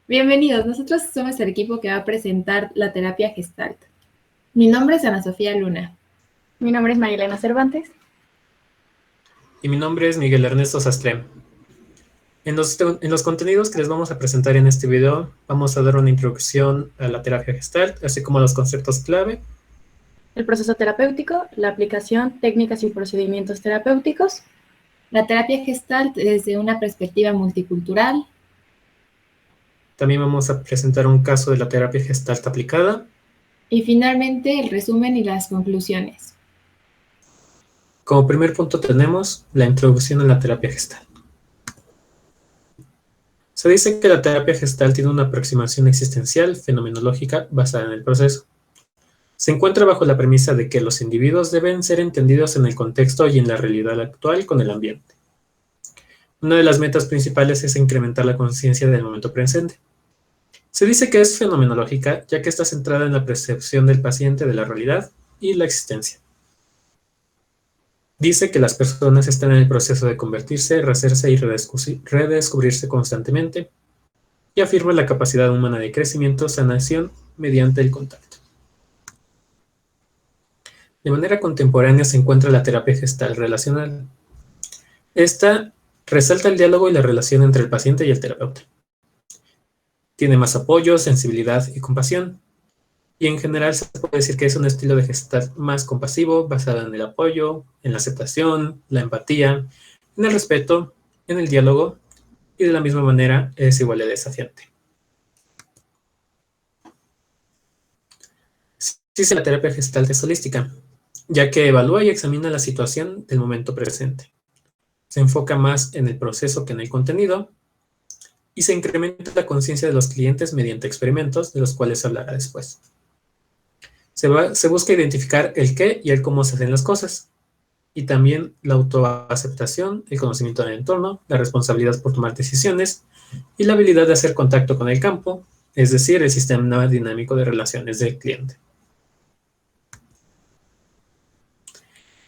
Bienvenidos, nosotros somos el equipo que va a presentar la terapia Gestalt. Mi nombre es Ana Sofía Luna. Mi nombre es Marilena Cervantes. Y mi nombre es Miguel Ernesto Sastrem. En los contenidos que les vamos a presentar en este video, vamos a dar una introducción a la terapia Gestalt, así como a los conceptos clave, El proceso terapéutico, la aplicación, técnicas y procedimientos terapéuticos. La terapia Gestalt desde una perspectiva multicultural. También vamos a presentar un caso de la terapia Gestalt aplicada. Y finalmente el resumen y las conclusiones. Como primer punto tenemos la introducción a la terapia Gestalt. Se dice que la terapia Gestalt tiene una aproximación existencial fenomenológica basada en el proceso. Se encuentra bajo la premisa de que los individuos deben ser entendidos en el contexto y en la realidad actual con el ambiente. Una de las metas principales es incrementar la conciencia del momento presente. Se dice que es fenomenológica, ya que está centrada en la percepción del paciente de la realidad y la existencia. Dice que las personas están en el proceso de convertirse, rehacerse y redescubrirse constantemente, y afirma la capacidad humana de crecimiento, sanación, mediante el contacto. De manera contemporánea se encuentra la terapia gestal relacional. Esta resalta el diálogo y la relación entre el paciente y el terapeuta. Tiene más apoyo, sensibilidad y compasión. Y en general se puede decir que es un estilo de gestalt más compasivo, basado en el apoyo, en la aceptación, la empatía, en el respeto, en el diálogo, y de la misma manera es igual de desafiante. Sí, la terapia gestalt es holística, ya que evalúa y examina la situación del momento presente. Se enfoca más en el proceso que en el contenido, y se incrementa la conciencia de los clientes mediante experimentos, de los cuales hablará después. Se busca identificar el qué y el cómo se hacen las cosas, y también la autoaceptación, el conocimiento del entorno, la responsabilidad por tomar decisiones y la habilidad de hacer contacto con el campo, es decir, el sistema dinámico de relaciones del cliente.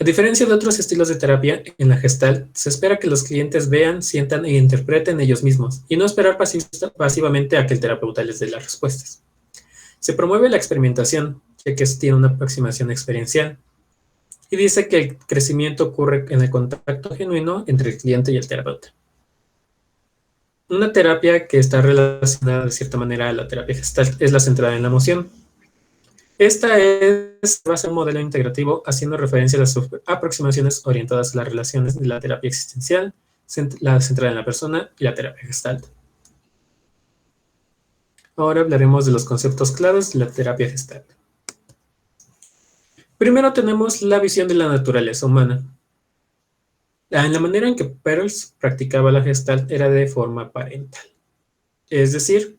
A diferencia de otros estilos de terapia, en la Gestalt se espera que los clientes vean, sientan e interpreten ellos mismos, y no esperar pasivamente a que el terapeuta les dé las respuestas. Se promueve la experimentación, ya que tiene una aproximación experiencial, y dice que el crecimiento ocurre en el contacto genuino entre el cliente y el terapeuta. Una terapia que está relacionada de cierta manera a la terapia Gestalt es la centrada en la emoción. Esta va a ser un modelo integrativo haciendo referencia a las aproximaciones orientadas a las relaciones de la terapia existencial, la centrada en la persona y la terapia Gestalt. Ahora hablaremos de los conceptos claves de la terapia Gestalt. Primero tenemos la visión de la naturaleza humana. En la manera en que Perls practicaba la Gestalt era de forma parental. Es decir,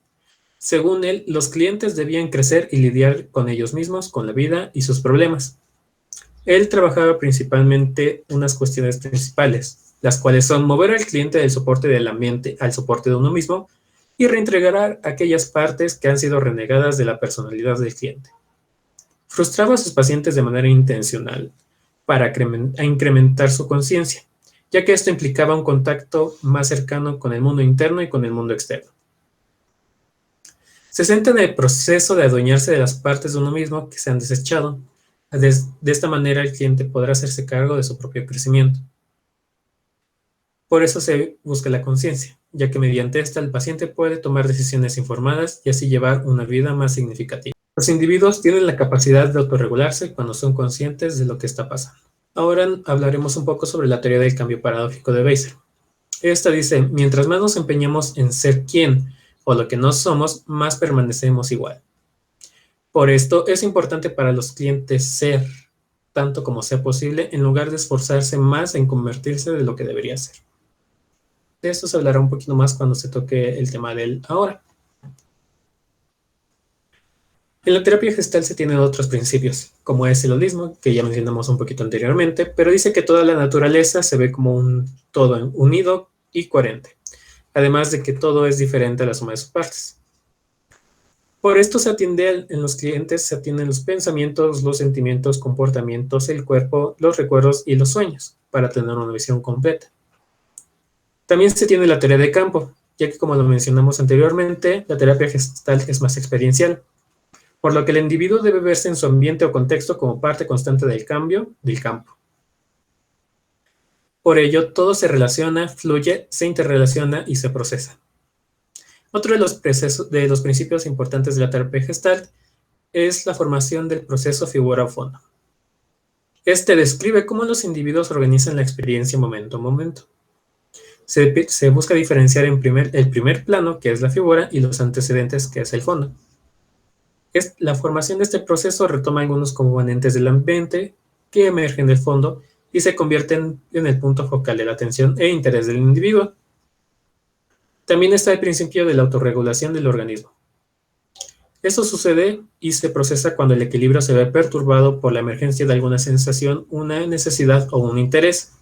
según él, los clientes debían crecer y lidiar con ellos mismos, con la vida y sus problemas. Él trabajaba principalmente unas cuestiones principales, las cuales son mover al cliente del soporte del ambiente al soporte de uno mismo y reintegrar aquellas partes que han sido renegadas de la personalidad del cliente. Frustraba a sus pacientes de manera intencional para incrementar su conciencia, ya que esto implicaba un contacto más cercano con el mundo interno y con el mundo externo. Se centra en el proceso de adueñarse de las partes de uno mismo que se han desechado. De esta manera el cliente podrá hacerse cargo de su propio crecimiento. Por eso se busca la conciencia, ya que mediante esta el paciente puede tomar decisiones informadas y así llevar una vida más significativa. Los individuos tienen la capacidad de autorregularse cuando son conscientes de lo que está pasando. Ahora hablaremos un poco sobre la teoría del cambio paradójico de Beiser. Esta dice, mientras más nos empeñamos en ser quién o lo que no somos, más permanecemos igual. Por esto es importante para los clientes ser, tanto como sea posible, en lugar de esforzarse más en convertirse de lo que debería ser. De esto se hablará un poquito más cuando se toque el tema del ahora. En la terapia gestal se tienen otros principios, como es el holismo, que ya mencionamos un poquito anteriormente, pero dice que toda la naturaleza se ve como un todo unido y coherente, además de que todo es diferente a la suma de sus partes. Por esto se atiende en los clientes, se atienden los pensamientos, los sentimientos, comportamientos, el cuerpo, los recuerdos y los sueños, para tener una visión completa. También se tiene la teoría de campo, ya que como lo mencionamos anteriormente, la terapia gestal es más experiencial, por lo que el individuo debe verse en su ambiente o contexto como parte constante del cambio del campo. Por ello, todo se relaciona, fluye, se interrelaciona y se procesa. Otro de los principios importantes de la terapia gestalt es la formación del proceso figura o fondo. Este describe cómo los individuos organizan la experiencia momento a momento. Se busca diferenciar el primer plano, que es la figura, y los antecedentes, que es el fondo. La formación de este proceso retoma algunos componentes del ambiente que emergen del fondo y se convierten en el punto focal de la atención e interés del individuo. También está el principio de la autorregulación del organismo. Esto sucede y se procesa cuando el equilibrio se ve perturbado por la emergencia de alguna sensación, una necesidad o un interés.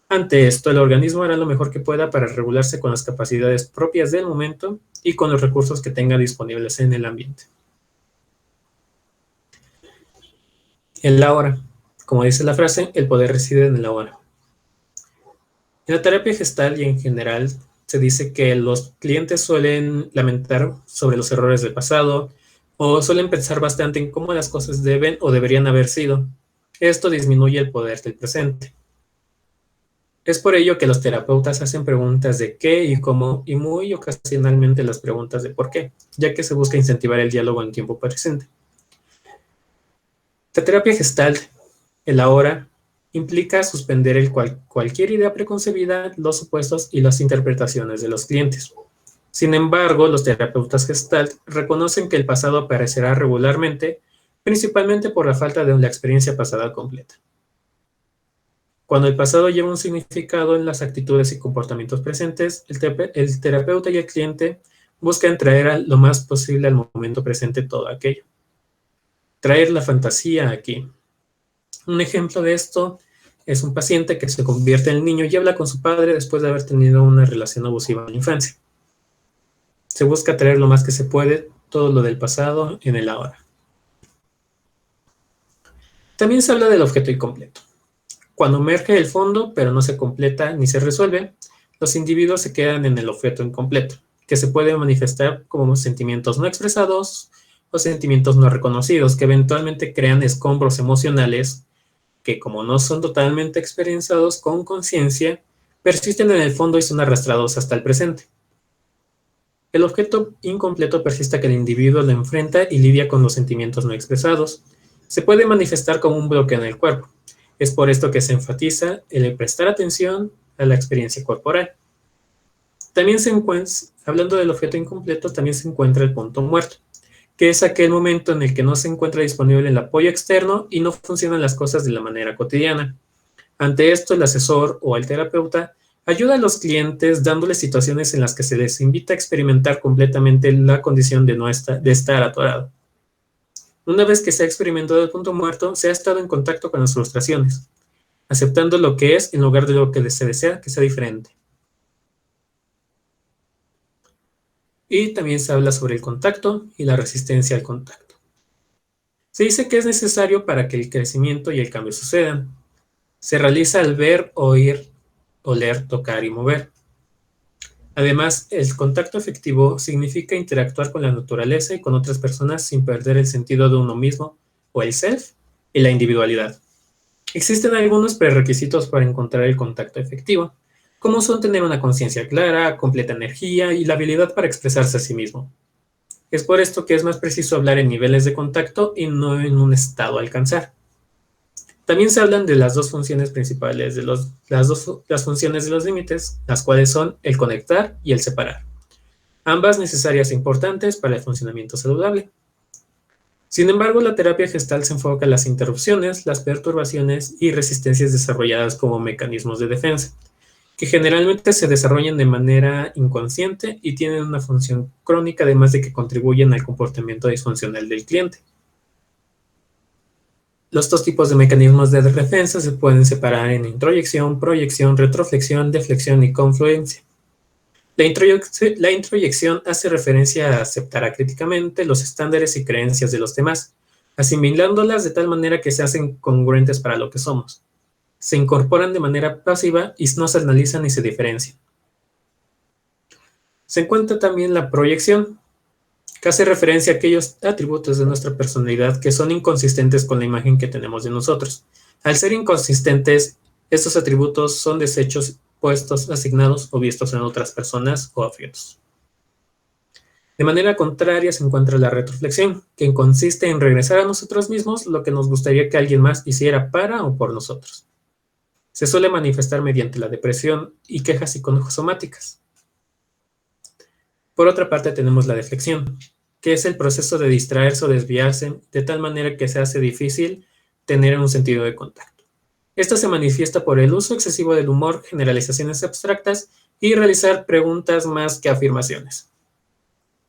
Ante esto, el organismo hará lo mejor que pueda para regularse con las capacidades propias del momento y con los recursos que tenga disponibles en el ambiente. En la hora. Como dice la frase, el poder reside en el ahora. En la terapia gestal y en general se dice que los clientes suelen lamentar sobre los errores del pasado o suelen pensar bastante en cómo las cosas deben o deberían haber sido. Esto disminuye el poder del presente. Es por ello que los terapeutas hacen preguntas de qué y cómo y muy ocasionalmente las preguntas de por qué, ya que se busca incentivar el diálogo en tiempo presente. La terapia gestalt, el ahora, implica suspender cualquier idea preconcebida, los supuestos y las interpretaciones de los clientes. Sin embargo, los terapeutas gestalt reconocen que el pasado aparecerá regularmente, principalmente por la falta de la experiencia pasada completa. Cuando el pasado lleva un significado en las actitudes y comportamientos presentes, el terapeuta y el cliente buscan traer lo más posible al momento presente todo aquello. Traer la fantasía aquí. Un ejemplo de esto es un paciente que se convierte en niño y habla con su padre después de haber tenido una relación abusiva en la infancia. Se busca traer lo más que se puede todo lo del pasado en el ahora. También se habla del objeto incompleto. Cuando emerge el fondo, pero no se completa ni se resuelve, los individuos se quedan en el objeto incompleto, que se puede manifestar como sentimientos no expresados o sentimientos no reconocidos, que eventualmente crean escombros emocionales que, como no son totalmente experienciados con conciencia, persisten en el fondo y son arrastrados hasta el presente. El objeto incompleto persiste hasta que el individuo lo enfrenta y lidia con los sentimientos no expresados. Se puede manifestar como un bloqueo en el cuerpo. Es por esto que se enfatiza el prestar atención a la experiencia corporal. También hablando del objeto incompleto, también se encuentra el punto muerto, que es aquel momento en el que no se encuentra disponible el apoyo externo y no funcionan las cosas de la manera cotidiana. Ante esto, el asesor o el terapeuta ayuda a los clientes dándoles situaciones en las que se les invita a experimentar completamente la condición de estar atorado. Una vez que se ha experimentado el punto muerto, se ha estado en contacto con las frustraciones, aceptando lo que es en lugar de lo que se desea que sea diferente. Y también se habla sobre el contacto y la resistencia al contacto. Se dice que es necesario para que el crecimiento y el cambio sucedan. Se realiza al ver, oír, oler, tocar y mover. Además, el contacto efectivo significa interactuar con la naturaleza y con otras personas sin perder el sentido de uno mismo, o el self, y la individualidad. Existen algunos prerequisitos para encontrar el contacto efectivo, como son tener una conciencia clara, completa energía y la habilidad para expresarse a sí mismo. Es por esto que es más preciso hablar en niveles de contacto y no en un estado a alcanzar. También se hablan de las dos funciones principales, las funciones de los límites, las cuales son el conectar y el separar. Ambas necesarias e importantes para el funcionamiento saludable. Sin embargo, la terapia gestal se enfoca en las interrupciones, las perturbaciones y resistencias desarrolladas como mecanismos de defensa, que generalmente se desarrollan de manera inconsciente y tienen una función crónica, además de que contribuyen al comportamiento disfuncional del cliente. Los dos tipos de mecanismos de defensa se pueden separar en introyección, proyección, retroflexión, deflexión y confluencia. La introyección hace referencia a aceptar acríticamente los estándares y creencias de los demás, asimilándolas de tal manera que se hacen congruentes para lo que somos. Se incorporan de manera pasiva y no se analizan ni se diferencian. Se encuentra también la proyección, que hace referencia a aquellos atributos de nuestra personalidad que son inconsistentes con la imagen que tenemos de nosotros. Al ser inconsistentes, estos atributos son desechos, puestos, asignados o vistos en otras personas o objetos. De manera contraria se encuentra la retroflexión, que consiste en regresar a nosotros mismos lo que nos gustaría que alguien más hiciera para o por nosotros. Se suele manifestar mediante la depresión y quejas psicosomáticas. Por otra parte tenemos la deflexión, que es el proceso de distraerse o desviarse de tal manera que se hace difícil tener un sentido de contacto. Esto se manifiesta por el uso excesivo del humor, generalizaciones abstractas y realizar preguntas más que afirmaciones.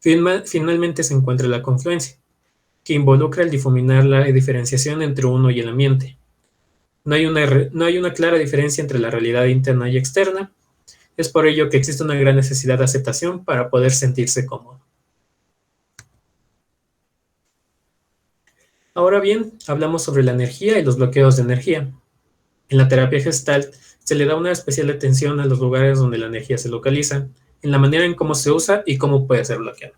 Finalmente se encuentra la confluencia, que involucra el difuminar la diferenciación entre uno y el ambiente. No hay una clara diferencia entre la realidad interna y externa. Es por ello que existe una gran necesidad de aceptación para poder sentirse cómodo. Ahora bien, hablamos sobre la energía y los bloqueos de energía. En la terapia Gestalt se le da una especial atención a los lugares donde la energía se localiza, en la manera en cómo se usa y cómo puede ser bloqueada.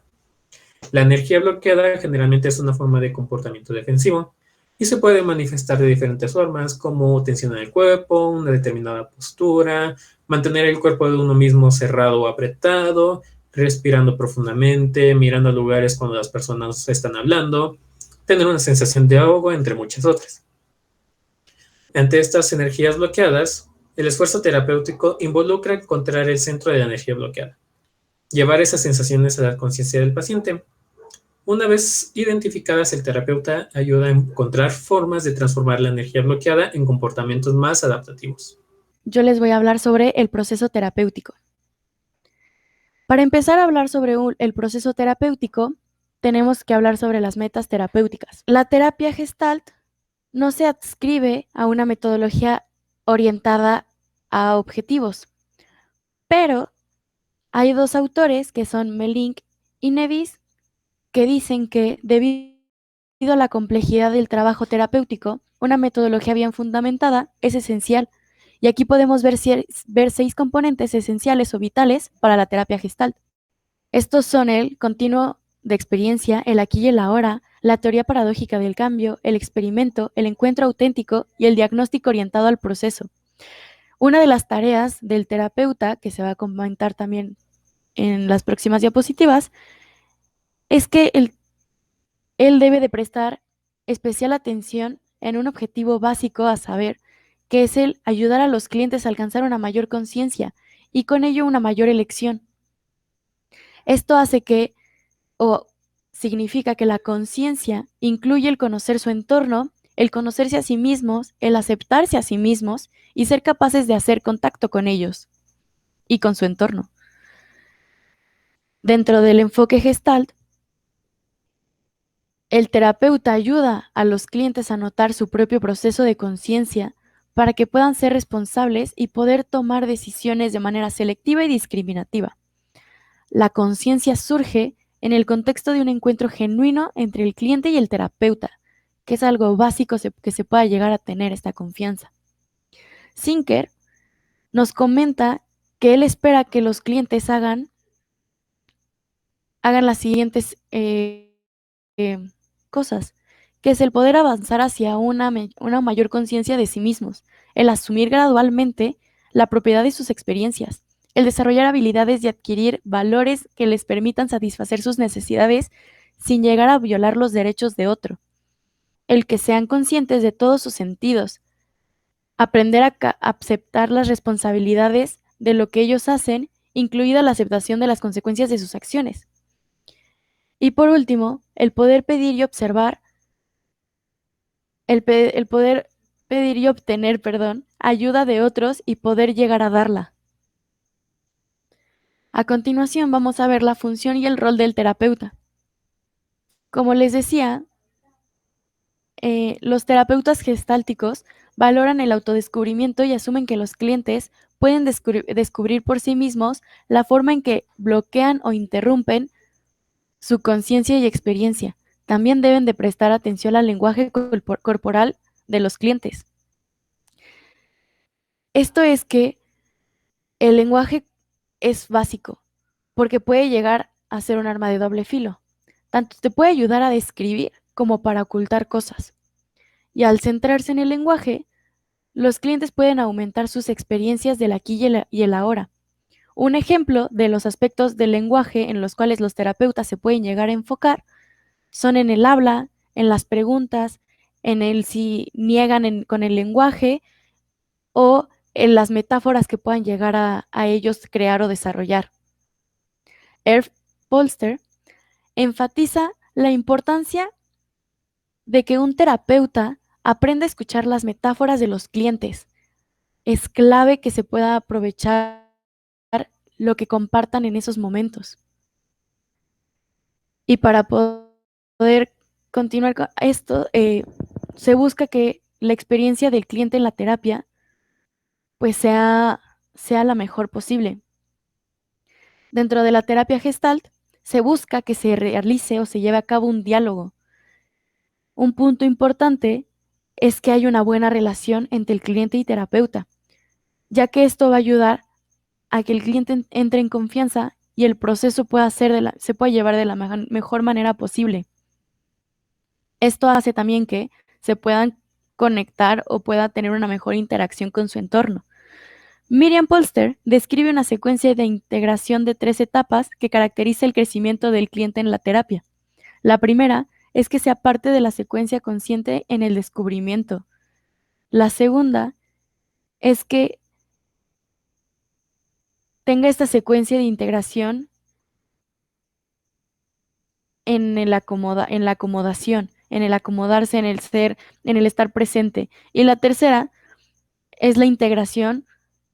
La energía bloqueada generalmente es una forma de comportamiento defensivo y se puede manifestar de diferentes formas, como tensión en el cuerpo, una determinada postura, mantener el cuerpo de uno mismo cerrado o apretado, respirando profundamente, mirando a lugares cuando las personas están hablando, tener una sensación de ahogo, entre muchas otras. Ante estas energías bloqueadas, el esfuerzo terapéutico involucra encontrar el centro de la energía bloqueada, llevar esas sensaciones a la conciencia del paciente. Una vez identificadas, el terapeuta ayuda a encontrar formas de transformar la energía bloqueada en comportamientos más adaptativos. Yo les voy a hablar sobre el proceso terapéutico. Para empezar a hablar sobre el proceso terapéutico, tenemos que hablar sobre las metas terapéuticas. La terapia Gestalt no se adscribe a una metodología orientada a objetivos, pero hay dos autores que son Melink y Nevis que dicen que debido a la complejidad del trabajo terapéutico, una metodología bien fundamentada es esencial. Y aquí podemos ver 6 componentes esenciales o vitales para la terapia Gestalt. Estos son el continuo de experiencia, el aquí y el ahora, la teoría paradójica del cambio, el experimento, el encuentro auténtico y el diagnóstico orientado al proceso. Una de las tareas del terapeuta, que se va a comentar también en las próximas diapositivas, es que él debe de prestar especial atención en un objetivo básico a saber, que es el ayudar a los clientes a alcanzar una mayor conciencia y con ello una mayor elección. Esto hace o significa que la conciencia incluye el conocer su entorno, el conocerse a sí mismos, el aceptarse a sí mismos y ser capaces de hacer contacto con ellos y con su entorno. Dentro del enfoque Gestalt, el terapeuta ayuda a los clientes a notar su propio proceso de conciencia para que puedan ser responsables y poder tomar decisiones de manera selectiva y discriminativa. La conciencia surge en el contexto de un encuentro genuino entre el cliente y el terapeuta, que es algo básico que se pueda llegar a tener esta confianza. Zinker nos comenta que él espera que los clientes hagan las siguientes cosas, que es el poder avanzar hacia una mayor conciencia de sí mismos, el asumir gradualmente la propiedad de sus experiencias, el desarrollar habilidades y adquirir valores que les permitan satisfacer sus necesidades sin llegar a violar los derechos de otro, el que sean conscientes de todos sus sentidos, aprender a aceptar las responsabilidades de lo que ellos hacen, incluida la aceptación de las consecuencias de sus acciones. Y por último, el poder pedir y observar, el poder pedir y obtener, ayuda de otros y poder llegar a darla. A continuación vamos a ver la función y el rol del terapeuta. Como les decía, los terapeutas gestálticos valoran el autodescubrimiento y asumen que los clientes pueden descubrir por sí mismos la forma en que bloquean o interrumpen su conciencia y experiencia. También deben de prestar atención al lenguaje corporal de los clientes. Esto es que el lenguaje es básico. porque puede llegar a ser un arma de doble filo. Tanto te puede ayudar a describir como para ocultar cosas. Y al centrarse en el lenguaje, los clientes pueden aumentar sus experiencias del aquí y el ahora. Un ejemplo de los aspectos del lenguaje en los cuales los terapeutas se pueden llegar a enfocar son en el habla, en las preguntas, en el si niegan con el lenguaje o en las metáforas que puedan llegar a ellos crear o desarrollar. Erf Polster enfatiza la importancia de que un terapeuta aprenda a escuchar las metáforas de los clientes. Es clave que se pueda aprovechar lo que compartan en esos momentos. Y para poder continuar con esto, se busca que la experiencia del cliente en la terapia pues sea la mejor posible. Dentro de la terapia Gestalt, se busca que se realice o se lleve a cabo un diálogo. Un punto importante es que haya una buena relación entre el cliente y terapeuta, ya que esto va a ayudar a que el cliente entre en confianza y el proceso se pueda llevar de la mejor manera posible. Esto hace también que se puedan conectar o pueda tener una mejor interacción con su entorno. Miriam Polster describe una secuencia de integración de 3 etapas que caracteriza el crecimiento del cliente en la terapia. La primera es que sea parte de la secuencia consciente en el descubrimiento. La segunda es que tenga esta secuencia de integración en la acomodación, en el acomodarse, en el ser, en el estar presente. Y la tercera es la integración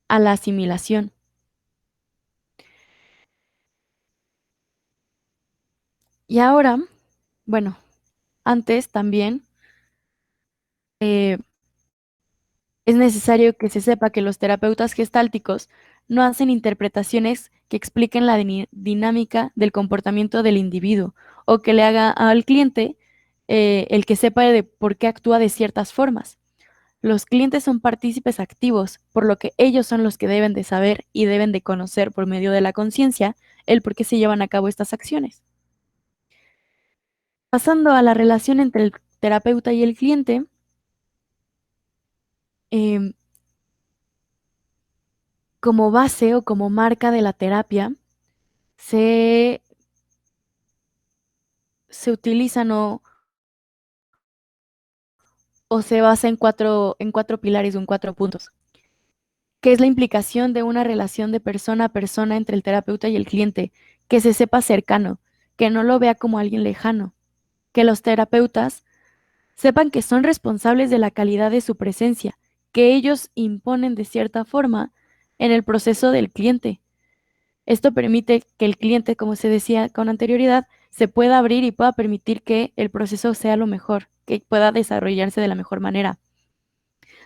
a la asimilación. Y ahora, bueno, antes también es necesario que se sepa que los terapeutas gestálticos no hacen interpretaciones que expliquen la dinámica del comportamiento del individuo o que le haga al cliente el que sepa de por qué actúa de ciertas formas. Los clientes son partícipes activos, por lo que ellos son los que deben de saber y deben de conocer por medio de la conciencia el por qué se llevan a cabo estas acciones. Pasando a la relación entre el terapeuta y el cliente, em, como base o como marca de la terapia, se utilizan o se basa en cuatro pilares o en 4 puntos, que es la implicación de una relación de persona a persona entre el terapeuta y el cliente, que se sepa cercano, que no lo vea como alguien lejano, que los terapeutas sepan que son responsables de la calidad de su presencia, que ellos imponen de cierta forma en el proceso del cliente. Esto permite que el cliente, como se decía con anterioridad, se pueda abrir y pueda permitir que el proceso sea lo mejor, que pueda desarrollarse de la mejor manera.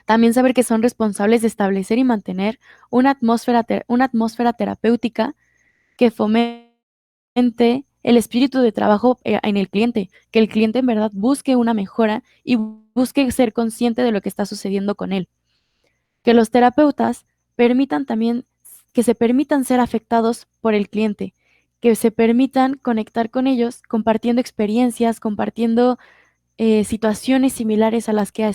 También saber que son responsables de establecer y mantener una atmósfera terapéutica que fomente el espíritu de trabajo en el cliente, que el cliente en verdad busque una mejora y busque ser consciente de lo que está sucediendo con él. Que los terapeutas permitan también que se permitan ser afectados por el cliente, que se permitan conectar con ellos, compartiendo experiencias, compartiendo situaciones similares a las que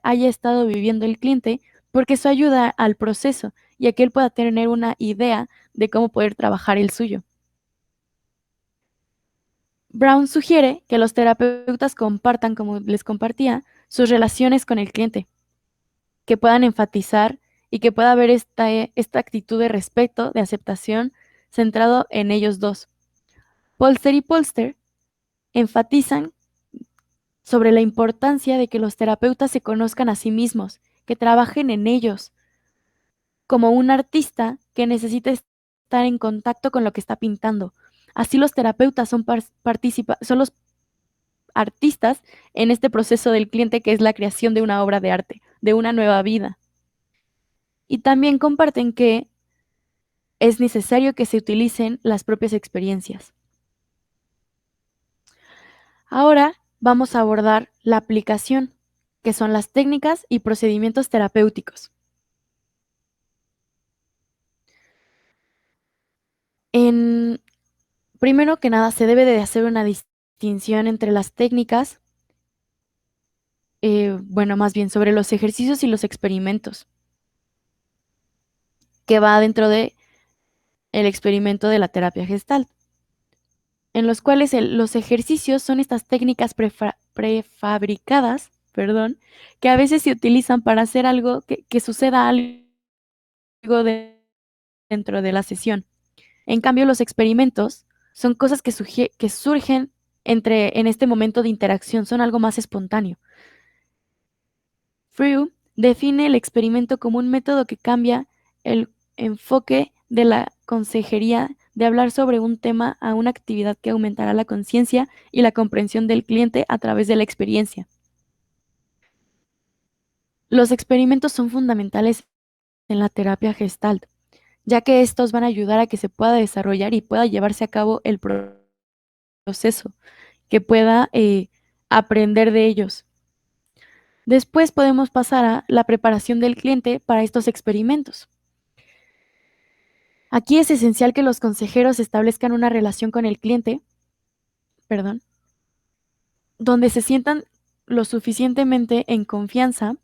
haya estado viviendo el cliente, porque eso ayuda al proceso y a que él pueda tener una idea de cómo poder trabajar el suyo. Brown sugiere que los terapeutas compartan, como les compartía, sus relaciones con el cliente, que puedan enfatizar y que pueda haber esta actitud de respeto, de aceptación, centrado en ellos dos. Polster y Polster enfatizan sobre la importancia de que los terapeutas se conozcan a sí mismos, que trabajen en ellos, como un artista que necesita estar en contacto con lo que está pintando. Así los terapeutas son los artistas en este proceso del cliente que es la creación de una obra de arte, de una nueva vida. Y también comparten que es necesario que se utilicen las propias experiencias. Ahora vamos a abordar la aplicación, que son las técnicas y procedimientos terapéuticos. Primero que nada, se debe de hacer una distinción entre las técnicas, más bien sobre los ejercicios y los experimentos, que va dentro de el experimento de la terapia Gestalt, en los cuales los ejercicios son estas técnicas prefabricadas, perdón, que a veces se utilizan para hacer algo que suceda algo dentro de la sesión. En cambio, los experimentos son cosas que surgen en este momento de interacción, son algo más espontáneo. Freud define el experimento como un método que cambia el enfoque de la consejería de hablar sobre un tema a una actividad que aumentará la conciencia y la comprensión del cliente a través de la experiencia. Los experimentos son fundamentales en la terapia Gestalt, ya que estos van a ayudar a que se pueda desarrollar y pueda llevarse a cabo el proceso, que pueda aprender de ellos. Después podemos pasar a la preparación del cliente para estos experimentos. Aquí es esencial que los consejeros establezcan una relación con el cliente, donde se sientan lo suficientemente en confianza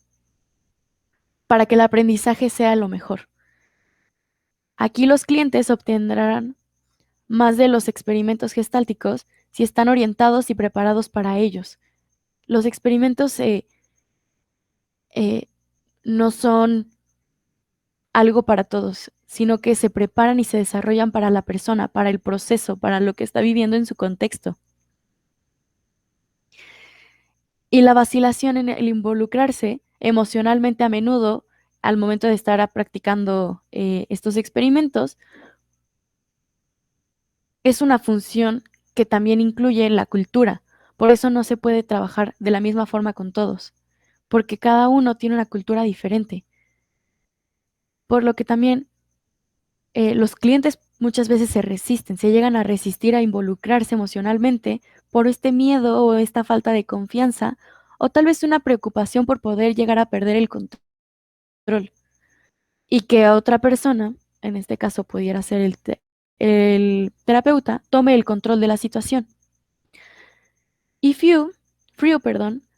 para que el aprendizaje sea lo mejor. Aquí los clientes obtendrán más de los experimentos gestálticos si están orientados y preparados para ellos. Los experimentos no son algo para todos, sino que se preparan y se desarrollan para la persona, para el proceso, para lo que está viviendo en su contexto. Y la vacilación en el involucrarse emocionalmente a menudo al momento de estar practicando estos experimentos es una función que también incluye la cultura. Por eso no se puede trabajar de la misma forma con todos, porque cada uno tiene una cultura diferente. Por lo que también los clientes muchas veces se resisten, se llegan a resistir a involucrarse emocionalmente por este miedo o esta falta de confianza, o tal vez una preocupación por poder llegar a perder el control y que a otra persona, en este caso pudiera ser el terapeuta, tome el control de la situación. Y Freud,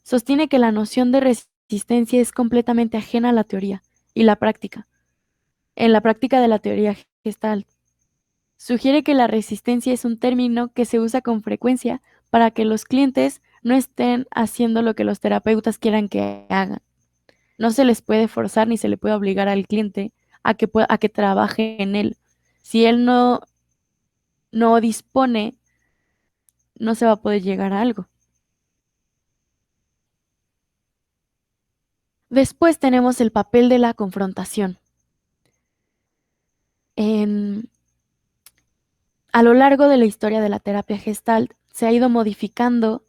sostiene que la noción de resistencia es completamente ajena a la teoría y la práctica. En la práctica de la teoría Gestalt, sugiere que la resistencia es un término que se usa con frecuencia para que los clientes no estén haciendo lo que los terapeutas quieran que hagan. No se les puede forzar ni se le puede obligar al cliente a que trabaje en él. Si él no dispone, no se va a poder llegar a algo. Después tenemos el papel de la confrontación. A lo largo de la historia de la terapia Gestalt se ha ido modificando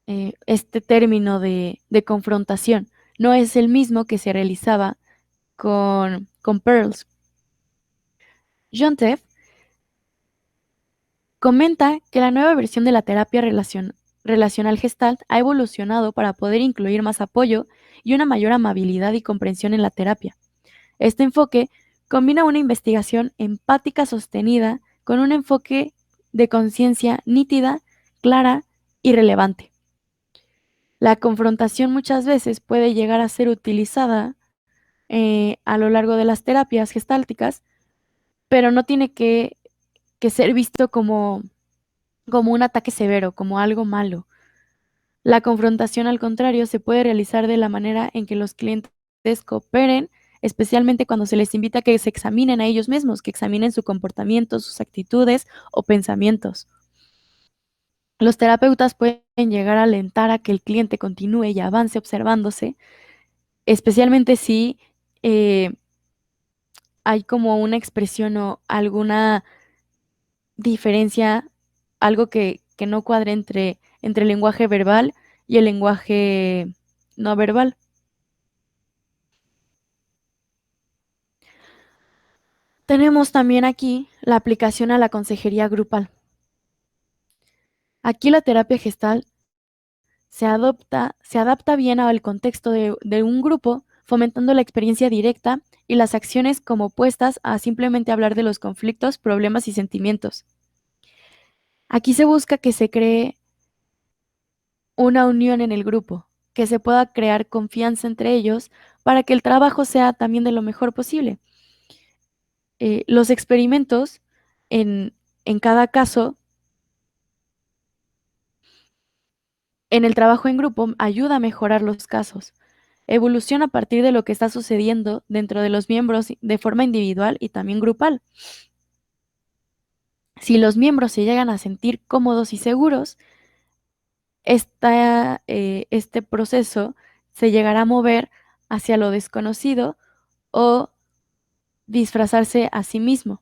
este término de confrontación. No es el mismo que se realizaba con Pearls. Jontef comenta que la nueva versión de la terapia relacional Gestalt ha evolucionado para poder incluir más apoyo y una mayor amabilidad y comprensión en la terapia. Este enfoque combina una investigación empática sostenida con un enfoque de conciencia nítida, clara y relevante. La confrontación muchas veces puede llegar a ser utilizada a lo largo de las terapias gestálticas, pero no tiene que ser visto como un ataque severo, como algo malo. La confrontación, al contrario, se puede realizar de la manera en que los clientes cooperen, especialmente cuando se les invita a que se examinen a ellos mismos, que examinen su comportamiento, sus actitudes o pensamientos. Los terapeutas pueden llegar a alentar a que el cliente continúe y avance observándose, especialmente si hay como una expresión o alguna diferencia, algo que no cuadre entre el lenguaje verbal y el lenguaje no verbal. Tenemos también aquí la aplicación a la consejería grupal. Aquí la terapia gestal se adapta bien al contexto de un grupo fomentando la experiencia directa y las acciones como opuestas a simplemente hablar de los conflictos, problemas y sentimientos. Aquí se busca que se cree una unión en el grupo, que se pueda crear confianza entre ellos para que el trabajo sea también de lo mejor posible. Los experimentos en cada caso, en el trabajo en grupo, ayuda a mejorar los casos. Evoluciona a partir de lo que está sucediendo dentro de los miembros de forma individual y también grupal. Si los miembros se llegan a sentir cómodos y seguros, este proceso se llegará a mover hacia lo desconocido o disfrazarse a sí mismo.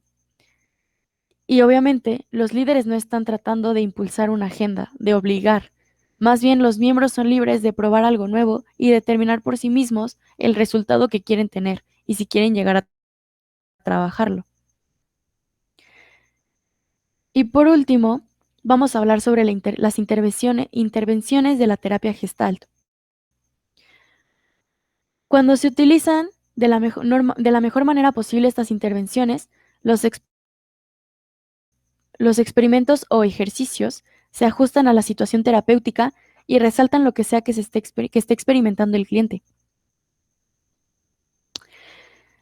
Y obviamente los líderes no están tratando de impulsar una agenda, de obligar. Más bien los miembros son libres de probar algo nuevo y determinar por sí mismos el resultado que quieren tener y si quieren llegar a trabajarlo. Y por último, vamos a hablar sobre las intervenciones de la terapia Gestalt. Cuando se utilizan de la mejor manera posible estas intervenciones, los experimentos o ejercicios se ajustan a la situación terapéutica y resaltan lo que sea que esté experimentando el cliente.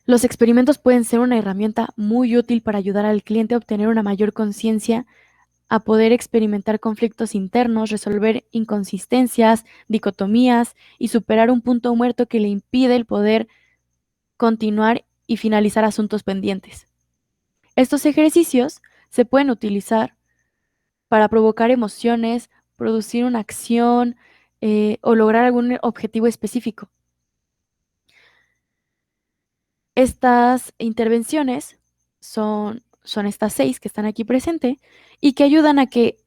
Los experimentos pueden ser una herramienta muy útil para ayudar al cliente a obtener una mayor conciencia, a poder experimentar conflictos internos, resolver inconsistencias, dicotomías y superar un punto muerto que le impide el poder continuar y finalizar asuntos pendientes. Estos ejercicios se pueden utilizar para provocar emociones, producir una acción o lograr algún objetivo específico. Estas intervenciones son estas 6 que están aquí presentes y que ayudan a que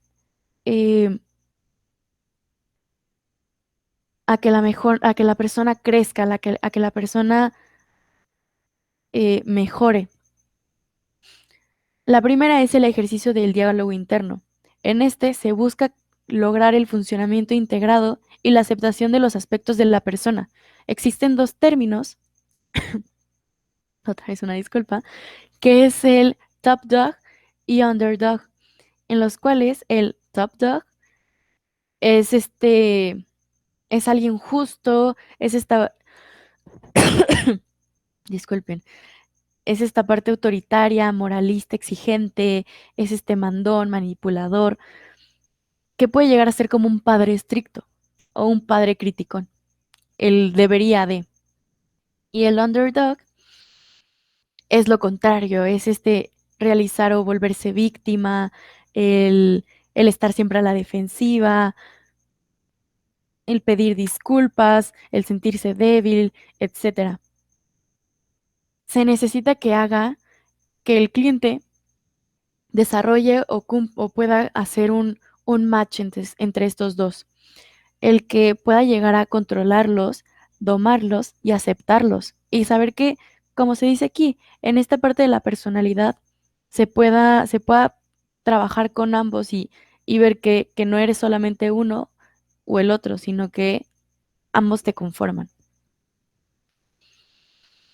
la persona crezca, a que la persona mejore. La primera es el ejercicio del diálogo interno. En este se busca lograr el funcionamiento integrado y la aceptación de los aspectos de la persona. Existen 2 términos, otra vez una disculpa, que es el top dog y underdog, en los cuales el top dog es es alguien justo, disculpen, es esta parte autoritaria, moralista, exigente, es mandón, manipulador, que puede llegar a ser como un padre estricto o un padre criticón. El debería de. Y el underdog es lo contrario, es realizar o volverse víctima, el estar siempre a la defensiva, el pedir disculpas, el sentirse débil, etc. Se necesita que haga que el cliente desarrolle o pueda hacer un match entre estos dos. El que pueda llegar a controlarlos, domarlos y aceptarlos. Y saber que, como se dice aquí, en esta parte de la personalidad se pueda trabajar con ambos y ver que no eres solamente uno o el otro, sino que ambos te conforman.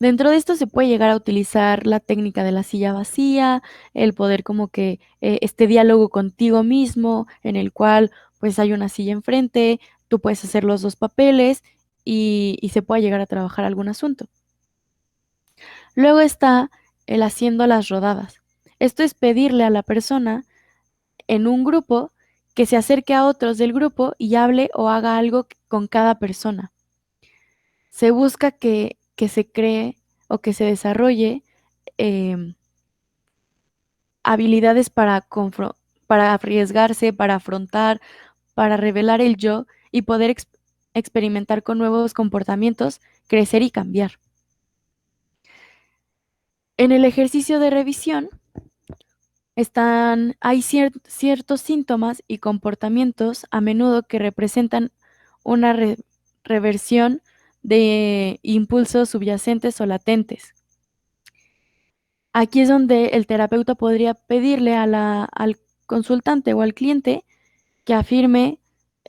Dentro de esto se puede llegar a utilizar la técnica de la silla vacía, el poder como que este diálogo contigo mismo, en el cual pues hay una silla enfrente, tú puedes hacer los 2 papeles y se puede llegar a trabajar algún asunto. Luego está el haciendo las rodadas. Esto es pedirle a la persona en un grupo que se acerque a otros del grupo y hable o haga algo con cada persona. Se busca que se cree o que se desarrolle habilidades para arriesgarse, para afrontar, para revelar el yo y poder experimentar con nuevos comportamientos, crecer y cambiar. En el ejercicio de revisión hay ciertos síntomas y comportamientos a menudo que representan una reversión de impulsos subyacentes o latentes. Aquí es donde el terapeuta podría pedirle al consultante o al cliente que afirme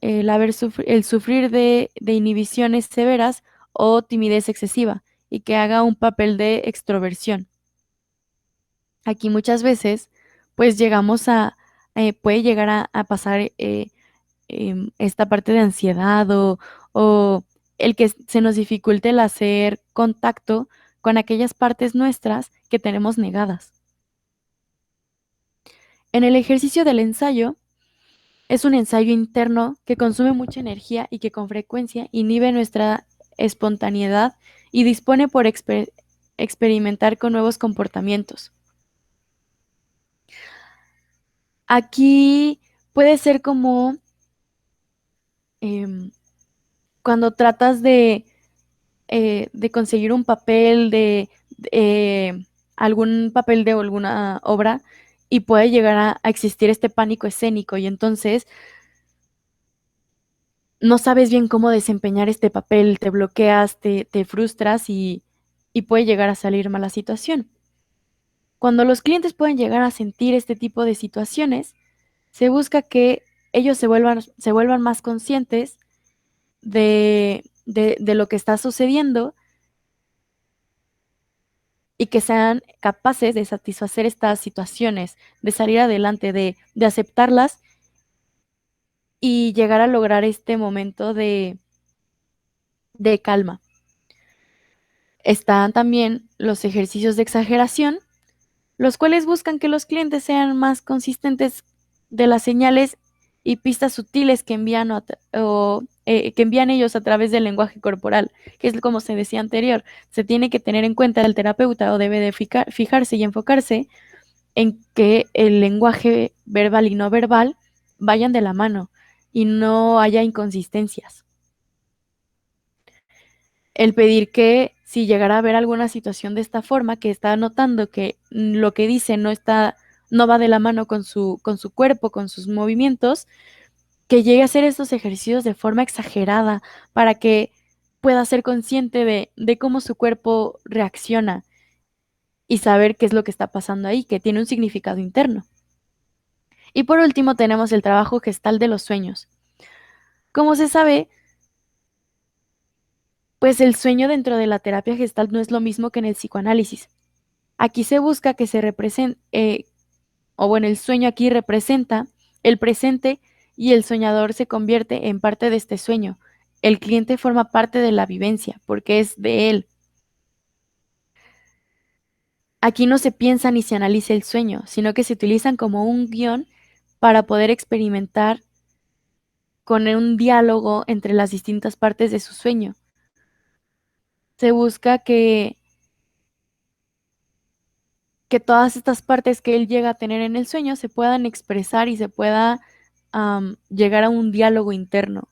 el sufrir de inhibiciones severas o timidez excesiva y que haga un papel de extroversión. Aquí muchas veces pues puede llegar a pasar esta parte de ansiedad o el que se nos dificulte el hacer contacto con aquellas partes nuestras que tenemos negadas. En el ejercicio del ensayo, es un ensayo interno que consume mucha energía y que con frecuencia inhibe nuestra espontaneidad y dispone por experimentar con nuevos comportamientos. Aquí puede ser como cuando tratas de conseguir un papel algún papel de alguna obra y puede llegar a existir este pánico escénico y entonces no sabes bien cómo desempeñar este papel, te bloqueas, te frustras y puede llegar a salir mala situación. Cuando los clientes pueden llegar a sentir este tipo de situaciones, se busca que ellos se vuelvan más conscientes de lo que está sucediendo y que sean capaces de satisfacer estas situaciones, de salir adelante, de aceptarlas y llegar a lograr este momento de calma. Están también los ejercicios de exageración, los cuales buscan que los clientes sean más consistentes de las señales y pistas sutiles que envían que envían ellos a través del lenguaje corporal, que es como se decía anterior. Se tiene que tener en cuenta el terapeuta o debe de fijarse y enfocarse en que el lenguaje verbal y no verbal vayan de la mano y no haya inconsistencias. El pedir que si llegara a haber alguna situación de esta forma, que está notando que lo que dice no va de la mano con su cuerpo, con sus movimientos, que llegue a hacer estos ejercicios de forma exagerada para que pueda ser consciente de cómo su cuerpo reacciona y saber qué es lo que está pasando ahí, que tiene un significado interno. Y por último tenemos el trabajo gestal de los sueños. Como se sabe, pues el sueño dentro de la terapia gestal no es lo mismo que en el psicoanálisis. Aquí se busca que se represente, el sueño aquí representa el presente y el soñador se convierte en parte de este sueño. El cliente forma parte de la vivencia porque es de él. Aquí no se piensa ni se analiza el sueño, sino que se utilizan como un guión para poder experimentar con un diálogo entre las distintas partes de su sueño. Se busca que todas estas partes que él llega a tener en el sueño se puedan expresar y se pueda llegar a un diálogo interno.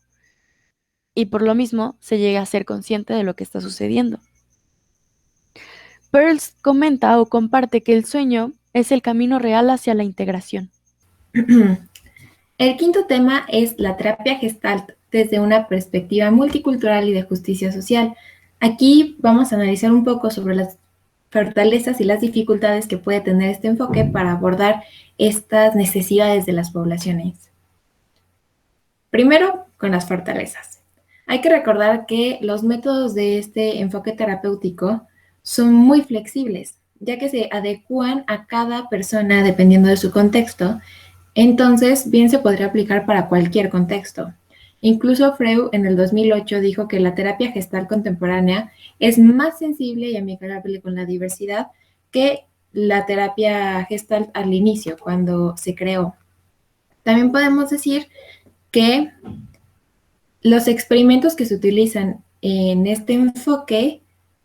Y por lo mismo se llega a ser consciente de lo que está sucediendo. Pearls comenta o comparte que el sueño es el camino real hacia la integración. El quinto tema es la terapia Gestalt desde una perspectiva multicultural y de justicia social. Aquí vamos a analizar un poco sobre las fortalezas y las dificultades que puede tener este enfoque para abordar estas necesidades de las poblaciones. Primero, con las fortalezas. Hay que recordar que los métodos de este enfoque terapéutico son muy flexibles, ya que se adecúan a cada persona dependiendo de su contexto. Entonces, bien se podría aplicar para cualquier contexto. Incluso Freud en el 2008 dijo que la terapia gestal contemporánea es más sensible y amigable con la diversidad que la terapia gestal al inicio, cuando se creó. También podemos decir que los experimentos que se utilizan en este enfoque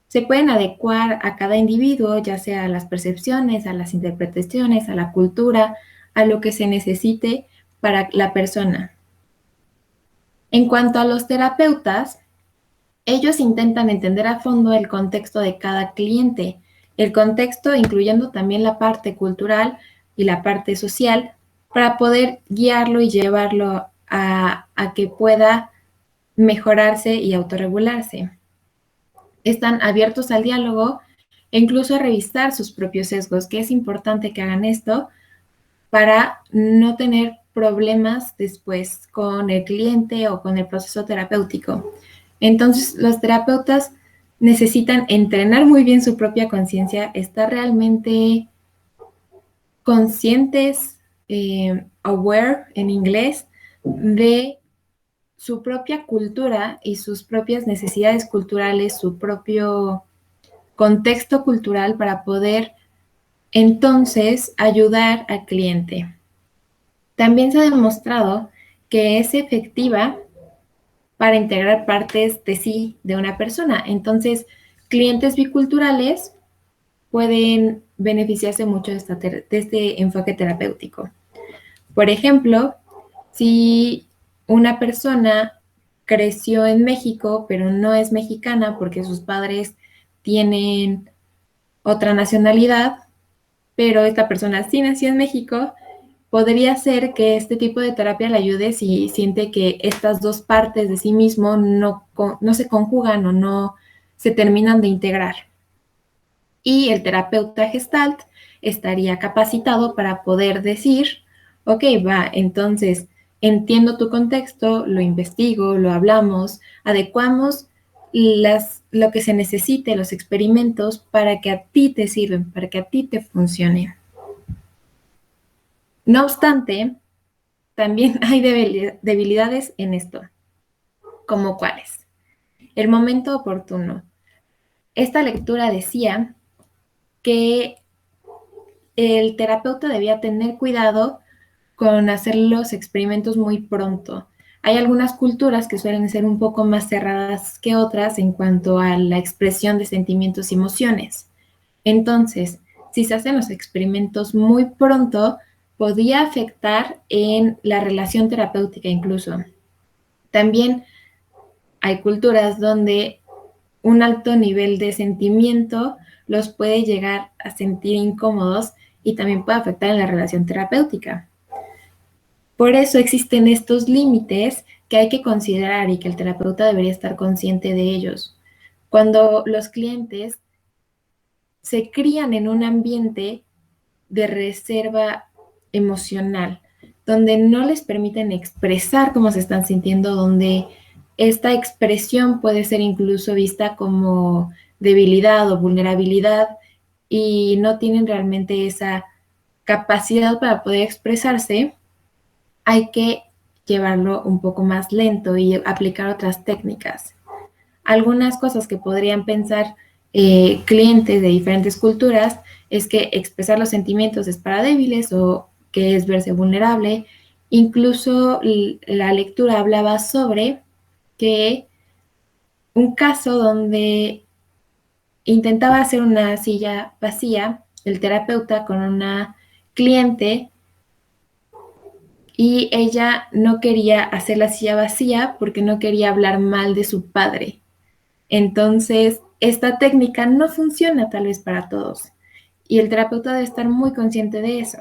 se pueden adecuar a cada individuo, ya sea a las percepciones, a las interpretaciones, a la cultura, a lo que se necesite para la persona. En cuanto a los terapeutas, ellos intentan entender a fondo el contexto de cada cliente, el contexto incluyendo también la parte cultural y la parte social, para poder guiarlo y llevarlo a que pueda mejorarse y autorregularse. Están abiertos al diálogo e incluso a revisar sus propios sesgos, que es importante que hagan esto para no tener problemas después con el cliente o con el proceso terapéutico. Entonces, los terapeutas necesitan entrenar muy bien su propia conciencia, estar realmente conscientes, aware en inglés, de su propia cultura y sus propias necesidades culturales, su propio contexto cultural para poder entonces ayudar al cliente. También se ha demostrado que es efectiva para integrar partes de sí de una persona. Entonces, clientes biculturales pueden beneficiarse mucho de este enfoque terapéutico. Por ejemplo, si una persona creció en México, pero no es mexicana porque sus padres tienen otra nacionalidad, pero esta persona sí nació en México, podría ser que este tipo de terapia le ayude si siente que estas dos partes de sí mismo no se conjugan o no se terminan de integrar. Y el terapeuta Gestalt estaría capacitado para poder decir, ok, va, entonces entiendo tu contexto, lo investigo, lo hablamos, adecuamos lo que se necesite, los experimentos, para que a ti te sirven, para que a ti te funcione. No obstante, también hay debilidades en esto, como cuáles. El momento oportuno. Esta lectura decía que el terapeuta debía tener cuidado con hacer los experimentos muy pronto. Hay algunas culturas que suelen ser un poco más cerradas que otras en cuanto a la expresión de sentimientos y emociones. Entonces, si se hacen los experimentos muy pronto, podría afectar en la relación terapéutica incluso. También hay culturas donde un alto nivel de sentimiento los puede llegar a sentir incómodos y también puede afectar en la relación terapéutica. Por eso existen estos límites que hay que considerar y que el terapeuta debería estar consciente de ellos. Cuando los clientes se crían en un ambiente de reserva emocional, donde no les permiten expresar cómo se están sintiendo, donde esta expresión puede ser incluso vista como debilidad o vulnerabilidad y no tienen realmente esa capacidad para poder expresarse, hay que llevarlo un poco más lento y aplicar otras técnicas. Algunas cosas que podrían pensar clientes de diferentes culturas es que expresar los sentimientos es para débiles o que es verse vulnerable. Incluso la lectura hablaba sobre que un caso donde intentaba hacer una silla vacía, el terapeuta con una cliente, y ella no quería hacer la silla vacía porque no quería hablar mal de su padre. Entonces, esta técnica no funciona tal vez para todos y el terapeuta debe estar muy consciente de eso.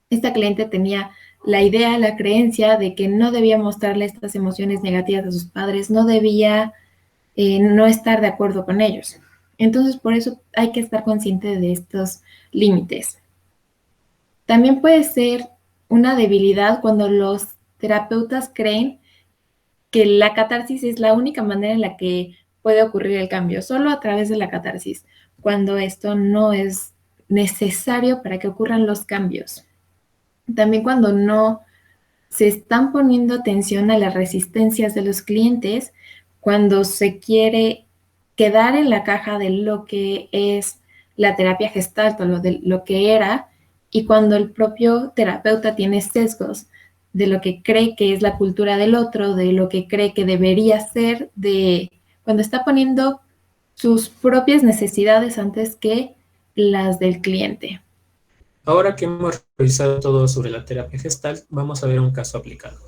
Esta cliente tenía la idea, la creencia de que no debía mostrarle estas emociones negativas a sus padres, no debía no estar de acuerdo con ellos. Entonces, por eso hay que estar consciente de estos límites. También puede ser una debilidad cuando los terapeutas creen que la catarsis es la única manera en la que puede ocurrir el cambio, solo a través de la catarsis, cuando esto no es necesario para que ocurran los cambios. También cuando no se están poniendo atención a las resistencias de los clientes, cuando se quiere quedar en la caja de lo que es la terapia gestalt o de lo que era, y cuando el propio terapeuta tiene sesgos de lo que cree que es la cultura del otro, de lo que cree que debería ser, de cuando está poniendo sus propias necesidades antes que las del cliente. Ahora que hemos revisado todo sobre la terapia Gestalt, vamos a ver un caso aplicado.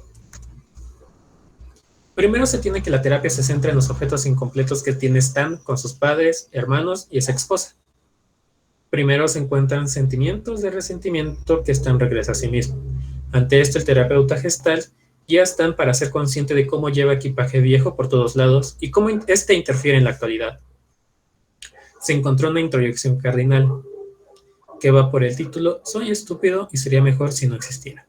Primero se tiene que la terapia se centra en los objetos incompletos que tiene Stan con sus padres, hermanos y esa esposa. Primero se encuentran sentimientos de resentimiento que Stan regresa a sí mismo. Ante esto, el terapeuta Gestalt guía a Stan para ser consciente de cómo lleva equipaje viejo por todos lados y cómo este interfiere en la actualidad. Se encontró una introyección cardinal que va por el título "Soy estúpido y sería mejor si no existiera".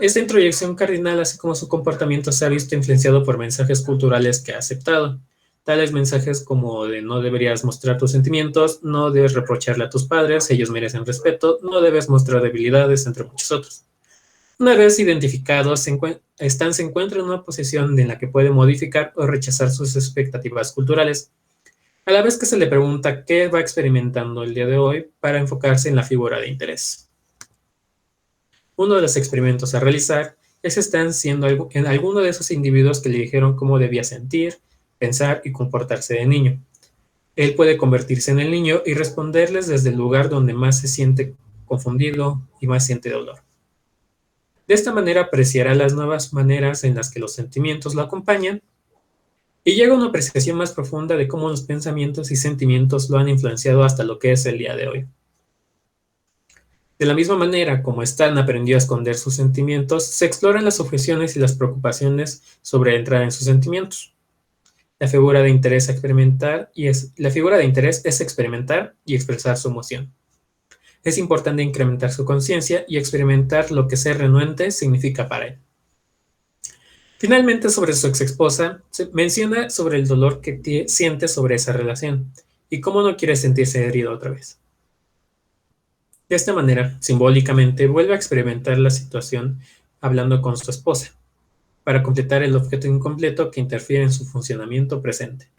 esta introyección cardinal, así como su comportamiento, se ha visto influenciado por mensajes culturales que ha aceptado. Tales mensajes como de no deberías mostrar tus sentimientos, no debes reprocharle a tus padres, ellos merecen respeto, no debes mostrar debilidades, entre muchos otros. Una vez identificados, se encuentra en una posición en la que puede modificar o rechazar sus expectativas culturales, a la vez que se le pregunta qué va experimentando el día de hoy para enfocarse en la figura de interés. Uno de los experimentos a realizar es estar en alguno de esos individuos que le dijeron cómo debía sentir, pensar y comportarse de niño. Él puede convertirse en el niño y responderles desde el lugar donde más se siente confundido y más siente dolor. De esta manera apreciará las nuevas maneras en las que los sentimientos lo acompañan y llega a una apreciación más profunda de cómo los pensamientos y sentimientos lo han influenciado hasta lo que es el día de hoy. De la misma manera como Stan aprendió a esconder sus sentimientos, se exploran las objeciones y las preocupaciones sobre entrar en sus sentimientos. La figura de interés es experimentar y expresar su emoción. Es importante incrementar su conciencia y experimentar lo que ser renuente significa para él. Finalmente, sobre su ex esposa, se menciona sobre el dolor que siente sobre esa relación y cómo no quiere sentirse herido otra vez. De esta manera, simbólicamente, vuelve a experimentar la situación hablando con su esposa, para completar el objeto incompleto que interfiere en su funcionamiento presente.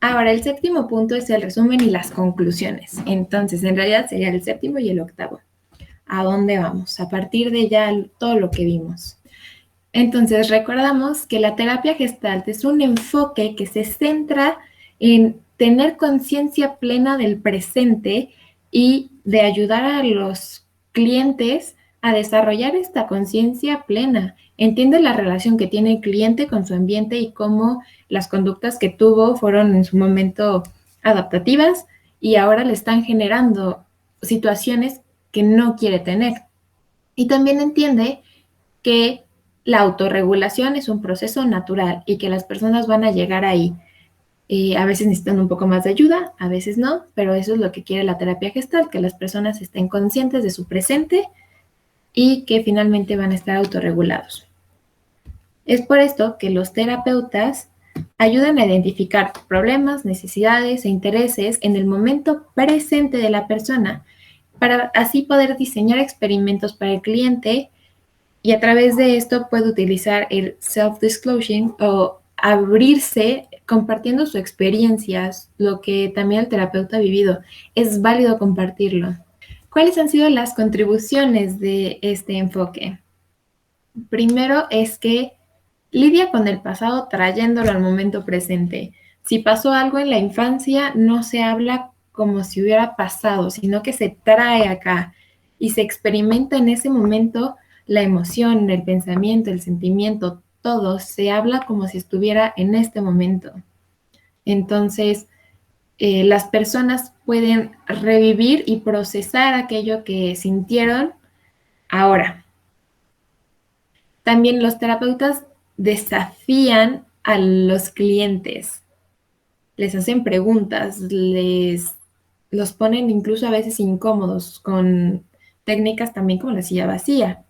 Ahora, el séptimo punto es el resumen y las conclusiones. Entonces, en realidad sería el séptimo y el octavo. ¿A dónde vamos? A partir de ya todo lo que vimos. Entonces, recordamos que la terapia Gestalt es un enfoque que se centra en tener conciencia plena del presente y de ayudar a los clientes a desarrollar esta conciencia plena. Entiende la relación que tiene el cliente con su ambiente y cómo las conductas que tuvo fueron en su momento adaptativas y ahora le están generando situaciones que no quiere tener. Y también entiende que la autorregulación es un proceso natural y que las personas van a llegar ahí. A veces necesitan un poco más de ayuda, a veces no, pero eso es lo que quiere la terapia Gestalt, que las personas estén conscientes de su presente y que finalmente van a estar autorregulados. Es por esto que los terapeutas ayudan a identificar problemas, necesidades e intereses en el momento presente de la persona, para así poder diseñar experimentos para el cliente y a través de esto puede utilizar el self-disclosure o abrirse compartiendo sus experiencias, lo que también el terapeuta ha vivido. Es válido compartirlo. ¿Cuáles han sido las contribuciones de este enfoque? Primero es que lidia con el pasado trayéndolo al momento presente. Si pasó algo en la infancia, no se habla como si hubiera pasado, sino que se trae acá y se experimenta en ese momento la emoción, el pensamiento, el sentimiento, todo se habla como si estuviera en este momento. Entonces, las personas pueden revivir y procesar aquello que sintieron ahora. También los terapeutas desafían a los clientes, les hacen preguntas, los ponen incluso a veces incómodos con técnicas también como la silla vacía.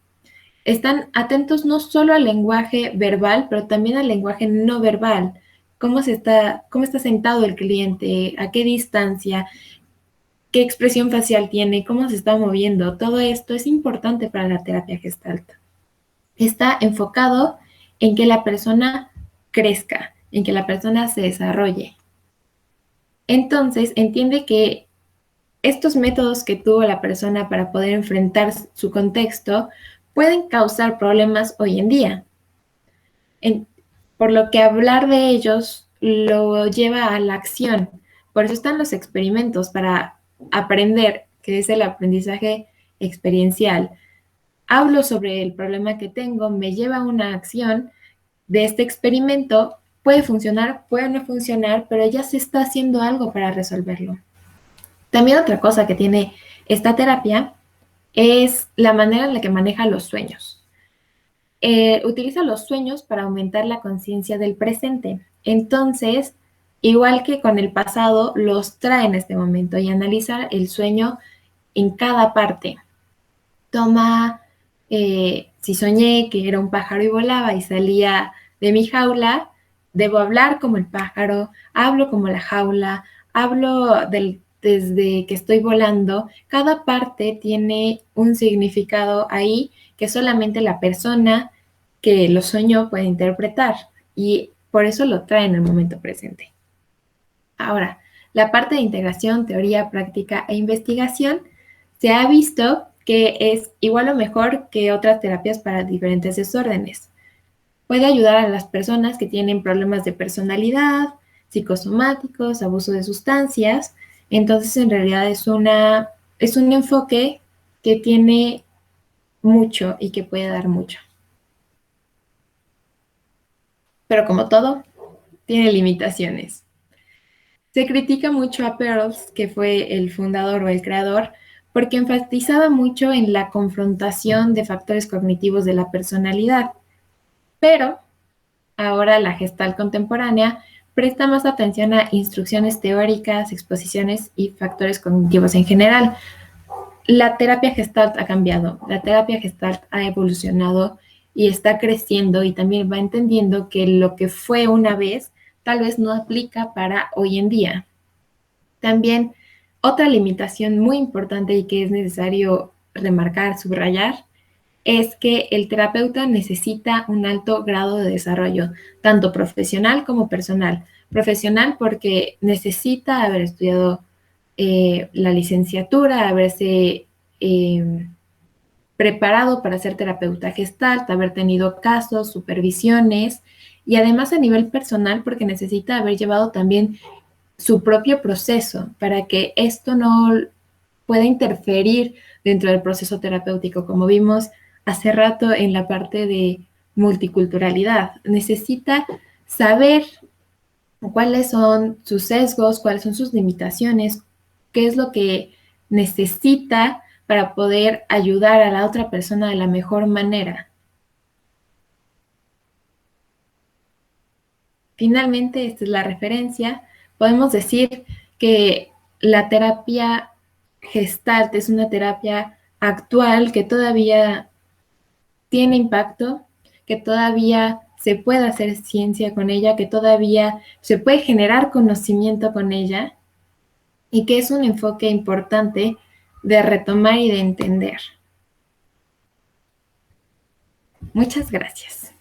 Están atentos no solo al lenguaje verbal, pero también al lenguaje no verbal. Cómo está sentado el cliente, a qué distancia, qué expresión facial tiene, cómo se está moviendo. Todo esto es importante para la terapia Gestalt. Está enfocado en que la persona crezca, en que la persona se desarrolle. Entonces, entiende que estos métodos que tuvo la persona para poder enfrentar su contexto pueden causar problemas hoy en día. Por lo que hablar de ellos lo lleva a la acción. Por eso están los experimentos, para aprender, que es el aprendizaje experiencial. Hablo sobre el problema que tengo, me lleva a una acción de este experimento, puede funcionar, puede no funcionar, pero ya se está haciendo algo para resolverlo. También otra cosa que tiene esta terapia es la manera en la que maneja los sueños. Utiliza los sueños para aumentar la conciencia del presente. Entonces, igual que con el pasado, los trae en este momento y analiza el sueño en cada parte. Toma Si soñé que era un pájaro y volaba y salía de mi jaula, debo hablar como el pájaro, hablo como la jaula, hablo desde que estoy volando. Cada parte tiene un significado ahí que solamente la persona que lo soñó puede interpretar y por eso lo trae en el momento presente. Ahora, la parte de integración, teoría, práctica e investigación se ha visto que es igual o mejor que otras terapias para diferentes desórdenes. Puede ayudar a las personas que tienen problemas de personalidad, psicosomáticos, abuso de sustancias. Entonces, en realidad es un enfoque que tiene mucho y que puede dar mucho. Pero como todo, tiene limitaciones. Se critica mucho a Perls, que fue el fundador o el creador, porque enfatizaba mucho en la confrontación de factores cognitivos de la personalidad. Pero ahora la Gestalt contemporánea presta más atención a instrucciones teóricas, exposiciones y factores cognitivos en general. La terapia Gestalt ha cambiado, la terapia Gestalt ha evolucionado y está creciendo y también va entendiendo que lo que fue una vez tal vez no aplica para hoy en día. También otra limitación muy importante y que es necesario remarcar, subrayar, es que el terapeuta necesita un alto grado de desarrollo, tanto profesional como personal. Profesional porque necesita haber estudiado la licenciatura, haberse preparado para ser terapeuta gestalt, haber tenido casos, supervisiones y además a nivel personal porque necesita haber llevado también su propio proceso para que esto no pueda interferir dentro del proceso terapéutico, como vimos hace rato en la parte de multiculturalidad. Necesita saber cuáles son sus sesgos, cuáles son sus limitaciones, qué es lo que necesita para poder ayudar a la otra persona de la mejor manera. Finalmente, esta es la referencia. Podemos decir que la terapia Gestalt es una terapia actual que todavía tiene impacto, que todavía se puede hacer ciencia con ella, que todavía se puede generar conocimiento con ella y que es un enfoque importante de retomar y de entender. Muchas gracias.